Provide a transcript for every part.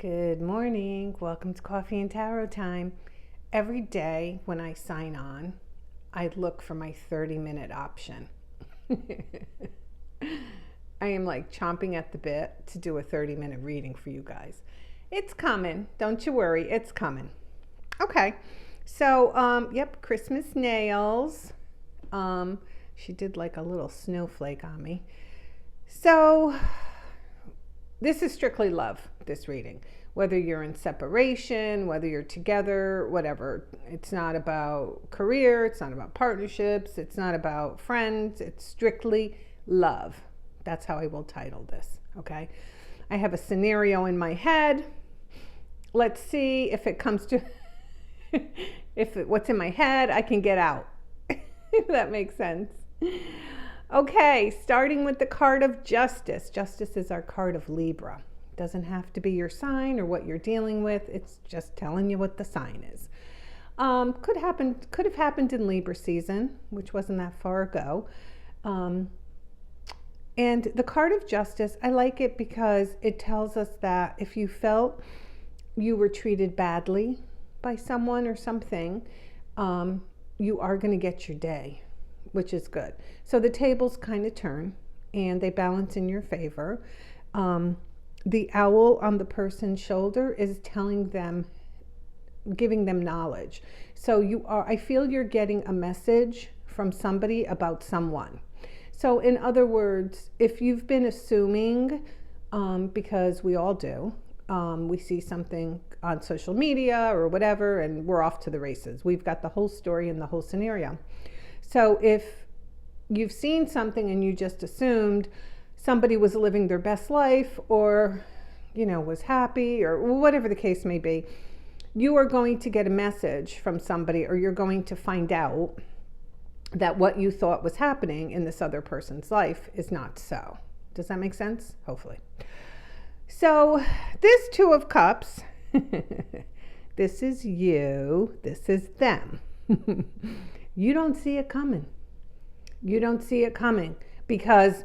Good morning. Welcome to Coffee and Tarot Time. Every day when I sign on, I look for my 30-minute option. I am like chomping at the bit to do a 30-minute reading for you guys. It's coming. Don't you worry. It's coming. Okay. So, Christmas nails. She did like a little snowflake on me. So, this is strictly love, this reading. Whether you're in separation, whether you're together, whatever. It's not about career, it's not about partnerships, it's not about friends, it's strictly love. That's how I will title this, okay? I have a scenario in my head. Let's see if it comes to, what's in my head, I can get out. If that makes sense. Okay, starting with the card of Justice. Justice is our card of Libra. Doesn't have to be your sign or what you're dealing with. It's just telling you what the sign is. Could have happened in Libra season, which wasn't that far ago. And the card of Justice, I like it because it tells us that if you felt you were treated badly by someone or something, you are going to get your day, which is good. So the tables kind of turn and they balance in your favor. The owl on the person's shoulder is telling them, giving them knowledge. So I feel you're getting a message from somebody about someone. So in other words, if you've been assuming, because we all do, we see something on social media or whatever, and we're off to the races. We've got the whole story and the whole scenario. So if you've seen something and you just assumed somebody was living their best life or, was happy or whatever the case may be, you are going to get a message from somebody, or you're going to find out that what you thought was happening in this other person's life is not so. Does that make sense? Hopefully. So this Two of Cups, this is you, this is them. You don't see it coming. You don't see it coming because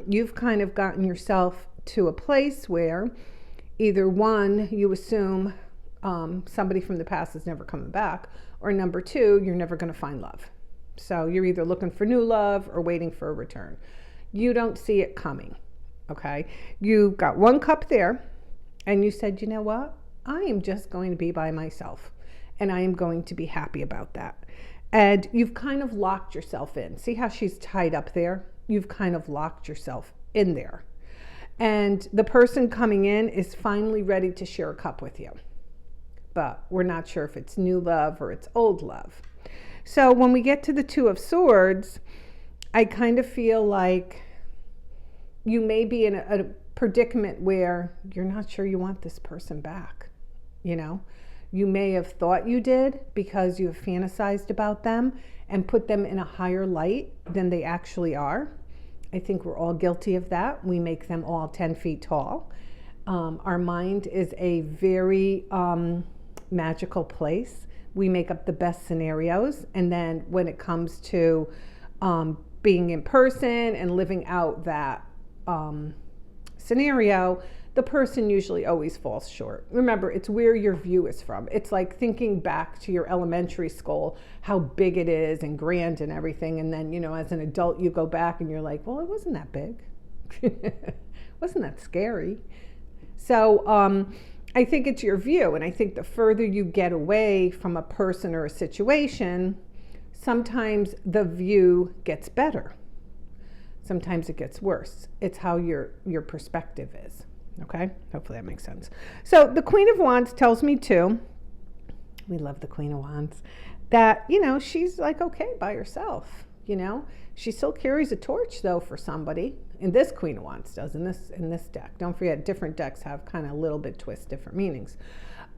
you've kind of gotten yourself to a place where either one, you assume somebody from the past is never coming back, or number two, you're never going to find love. So you're either looking for new love or waiting for a return. You don't see it coming, okay? You got one cup there and you said, you know what? I am just going to be by myself and I am going to be happy about that. And you've kind of locked yourself in. See how she's tied up there? You've kind of locked yourself in there. And the person coming in is finally ready to share a cup with you. But we're not sure if it's new love or it's old love. So when we get to the Two of Swords, I kind of feel like you may be in a predicament where you're not sure you want this person back, You may have thought you did because you have fantasized about them and put them in a higher light than they actually are. I think we're all guilty of that. We make them all 10 feet tall. Our mind is a very magical place. We make up the best scenarios. And then when it comes to being in person and living out that scenario, the person usually always falls short. Remember, it's where your view is from. It's like thinking back to your elementary school, how big it is and grand and everything. And then, as an adult, you go back and you're like, well, it wasn't that big. Wasn't that scary? So I think it's your view. And I think the further you get away from a person or a situation, sometimes the view gets better. Sometimes it gets worse. It's how your perspective is. Okay, hopefully that makes sense. So the Queen of Wands tells me too, we love the Queen of Wands, that, she's like, okay, by herself, She still carries a torch though for somebody. And this Queen of Wands does in this deck. Don't forget, different decks have kind of a little bit twist, different meanings.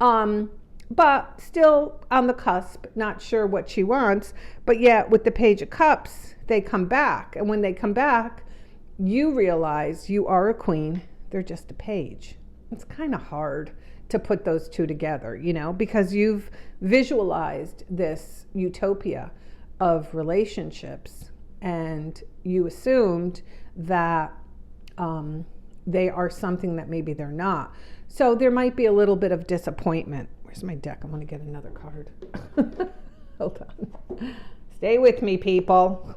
But still on the cusp, not sure what she wants. But yet with the Page of Cups, they come back. And when they come back, you realize you are a queen. They're just a page. It's kind of hard to put those two together, because you've visualized this utopia of relationships and you assumed that they are something that maybe they're not. So there might be a little bit of disappointment. Where's my deck? I want to get another card. Hold on. Stay with me, people.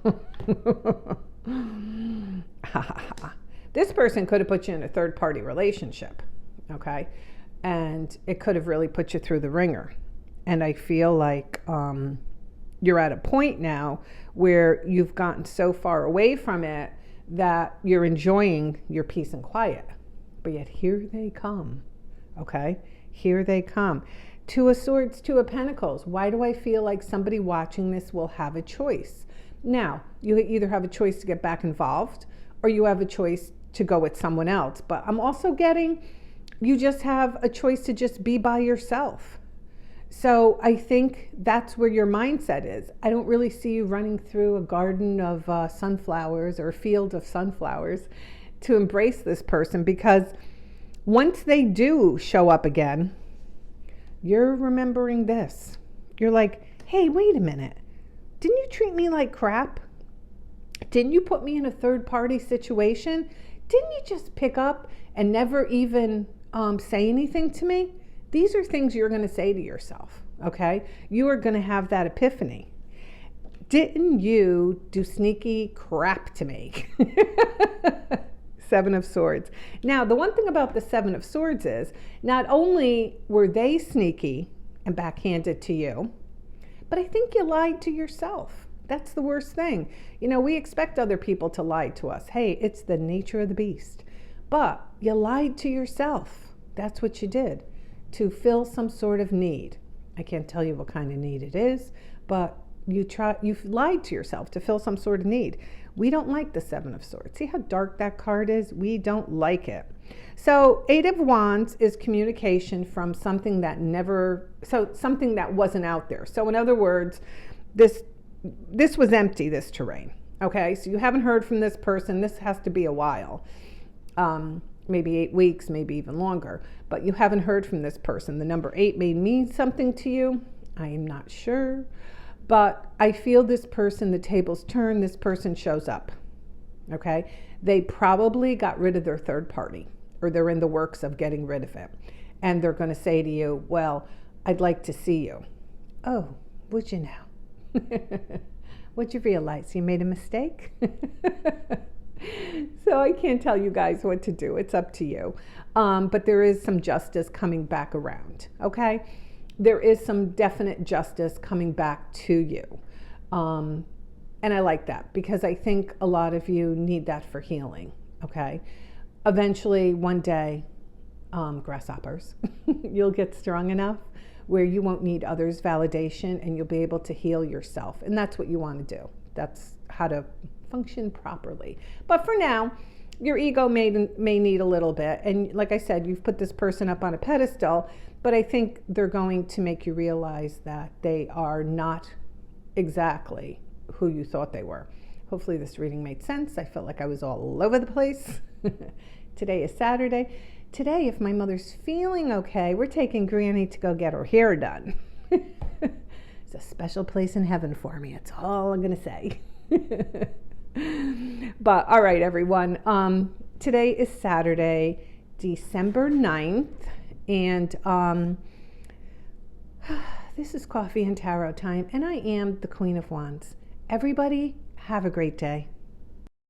This person could have put you in a third-party relationship, okay? And it could have really put you through the ringer. And I feel like you're at a point now where you've gotten so far away from it that you're enjoying your peace and quiet. But yet here they come, okay? Here they come. Two of Swords, Two of Pentacles. Why do I feel like somebody watching this will have a choice? Now, you either have a choice to get back involved or you have a choice to go with someone else. But I'm also getting, you just have a choice to just be by yourself. So I think that's where your mindset is. I don't really see you running through a garden of sunflowers or a field of sunflowers to embrace this person, because once they do show up again, you're remembering this. You're like, hey, wait a minute. Didn't you treat me like crap? Didn't you put me in a third-party situation? Didn't you just pick up and never even say anything to me? These are things you're going to say to yourself, okay? You are going to have that epiphany. Didn't you do sneaky crap to me? Seven of Swords. Now, the one thing about the Seven of Swords is not only were they sneaky and backhanded to you, but I think you lied to yourself. That's the worst thing. You know, we expect other people to lie to us. Hey, it's the nature of the beast. But you lied to yourself. That's what you did, to fill some sort of need. I can't tell you what kind of need it is, but you've lied to yourself to fill some sort of need. We don't like the Seven of Swords. See how dark that card is? We don't like it. So Eight of Wands is communication from something that something that wasn't out there. So in other words, this was empty, this terrain. Okay, so you haven't heard from this person. This has to be a while. Maybe 8 weeks, maybe even longer, but you haven't heard from this person. The number 8 may mean something to you. I am not sure, but I feel this person, the tables turn, this person shows up, okay? They probably got rid of their third party, or they're in the works of getting rid of it. And they're going to say to you, well, I'd like to see you. Oh, would you now? Would you realize you made a mistake? So I can't tell you guys what to do. It's up to you. But there is some justice coming back around, okay? There is some definite justice coming back to you. And I like that because I think a lot of you need that for healing, okay? Eventually, one day, grasshoppers, you'll get strong enough where you won't need others' validation and you'll be able to heal yourself. And that's what you want to do. That's how to function properly. But for now, your ego may need a little bit. And like I said, you've put this person up on a pedestal, but I think they're going to make you realize that they are not exactly who you thought they were. Hopefully this reading made sense. I felt like I was all over the place. Today is Saturday. Today, if my mother's feeling okay, we're taking Granny to go get her hair done. It's a special place in heaven for me. That's all I'm going to say. But all right, everyone. Today is Saturday, December 9th. And this is Coffee and Tarot time. And I am the Queen of Wands. Everybody, have a great day.